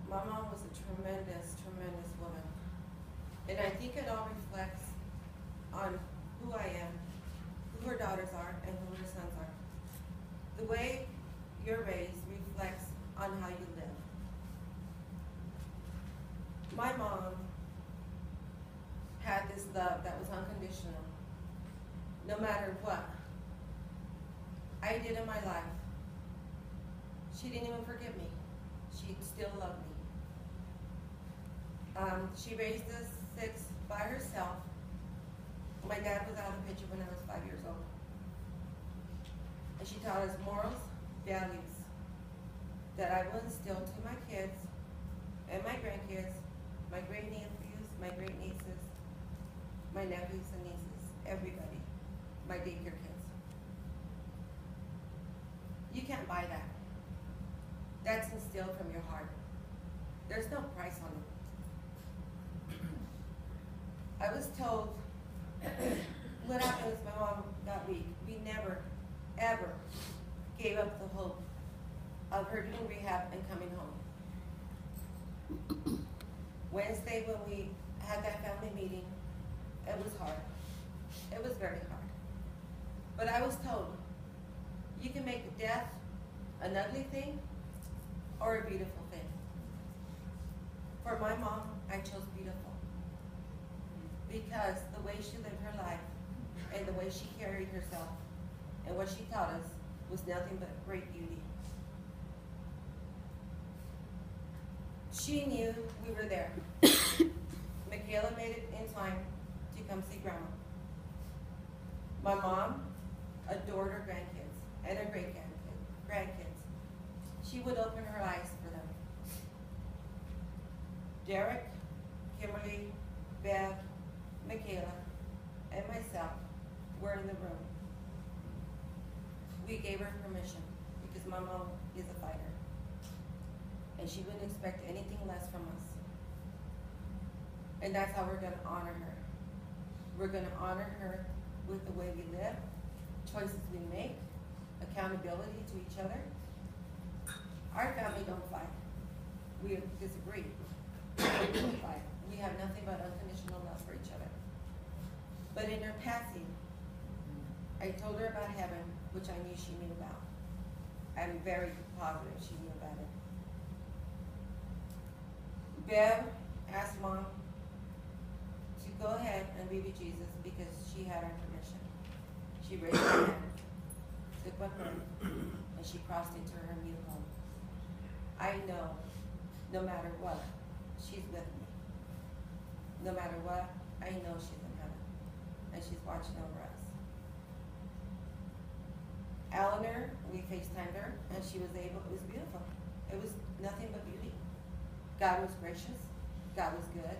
My mom was a tremendous, tremendous woman. And I think it all reflects on who I am, who her daughters are, and who her sons are. The way you're raised reflects on how you live. My mom had this love that was unconditional. No matter what I did in my life, she didn't even forgive me. She still loved me. She raised us 6 by herself. My dad was out of the picture when I was 5 years old. And she taught us morals, values, that I will instill to my kids and my grandkids, my great nephews, my great nieces, my nephews and nieces, everybody, my daycare kids. You can't buy that. That's instilled from your heart. There's no price on it. I was told what happened was my mom got weak. We never, ever gave up the hope of her doing rehab and coming home. Wednesday when we had that family meeting, it was hard. It was very hard. But I was told, you can make death an ugly thing or a beautiful thing. For my mom, I chose beautiful. Because the way she lived her life and the way she carried herself and what she taught us was nothing but great beauty. She knew we were there. Michaela made it in time to come see Grandma. My mom adored her grandkids and her great-grandkids. She would open her eyes for them. Derek, Kimberly, Bev, Michaela, and myself were in the room. We gave her permission because my mom is a fighter. And she wouldn't expect anything less from us. And that's how we're gonna honor her. We're gonna honor her with the way we live, choices we make, accountability to each other. Our family don't fight. We disagree. We don't fight. We have nothing but unconditional love for each other. But in her passing, I told her about heaven, which I knew she knew about. I'm very positive she knew about it. Bev asked Mom to go ahead and be with Jesus because she had our permission. She raised her hand, took my hand, and she crossed into her new home. I know, no matter what, she's with me. No matter what, I know she's in heaven, and she's watching over us. Eleanor, we FaceTimed her, and she was able, it was beautiful. It was nothing but beauty. God was gracious. God was good.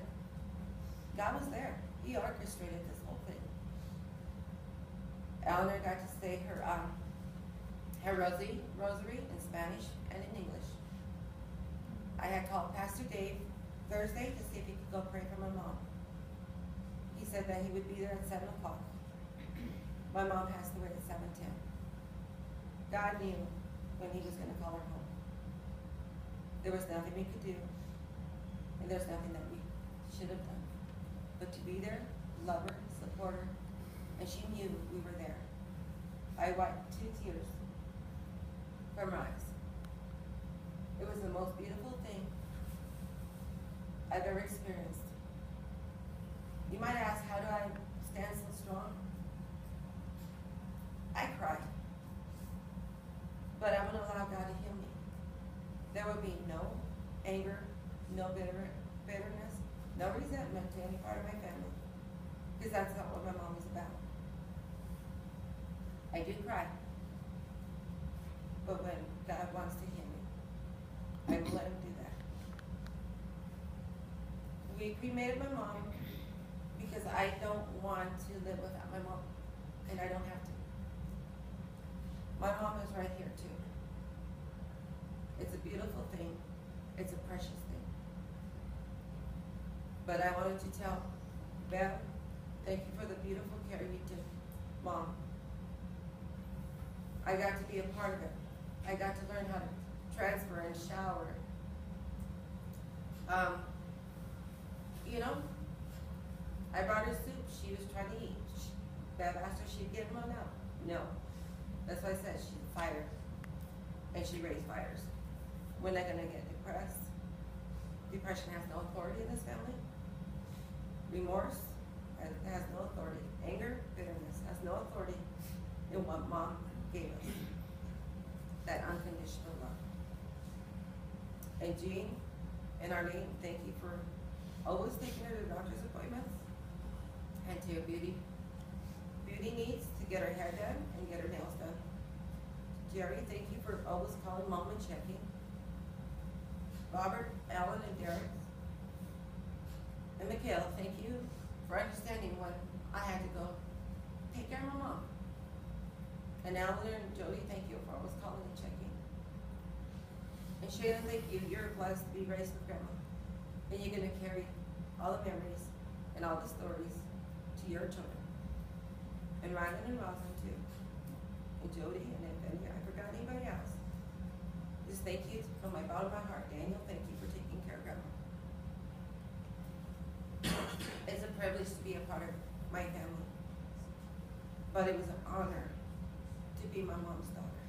God was there. He orchestrated this whole thing. Eleanor got to say her rosary in Spanish and in English. I had called Pastor Dave Thursday to see if he could go pray for my mom. He said that he would be there at 7 o'clock. My mom passed away at 7:10. God knew when he was going to call her home. There was nothing we could do, and there's nothing that we should have done. But to be there, love her, support her, and she knew we were there. I wiped 2 tears from her eyes. It was the most beautiful thing I've ever experienced. You might ask, how do I stand so strong? I cried. But I'm going to allow God to heal me. There will be no anger, no bitterness, no resentment to any part of my family. Because that's not what my mom is about. I do cry. But when God wants to heal me, I will let him do that. We cremated my mom because I don't want to live without my mom. And I don't have to. My mom is right here too. It's a beautiful thing. It's a precious thing. But I wanted to tell Bev, thank you for the beautiful care you took, Mom. I got to be a part of it. I got to learn how to transfer and shower Um, you know, I brought her soup, she was trying to eat. Bev asked her if she'd get one out. No. That's why I said she's a fighter. And she raised fires. We're not gonna get depressed. Depression has no authority in this family. Remorse has no authority. Anger, bitterness has no authority in what mom gave us. That unconditional love. And Jean and Arlene, thank you for always taking her to doctor's appointments and to your beauty needs to get her hair done and get her nails done. Jerry, thank you for always calling mom and checking. Robert, Alan, and Derek, and Mikhail, thank you for understanding when I had to go take care of my mom. And Alan and Jody, thank you for always calling and checking. And Shayla, thank you. You're blessed to be raised with grandma. And you're gonna carry all the memories and all the stories to your children. And Ryan and Rosalind too. And Jody, and if any, I forgot anybody else. Just thank you from my bottom of my heart. Daniel, thank you for taking care of grandma. It's a privilege to be a part of my family. But it was an honor to be my mom's daughter.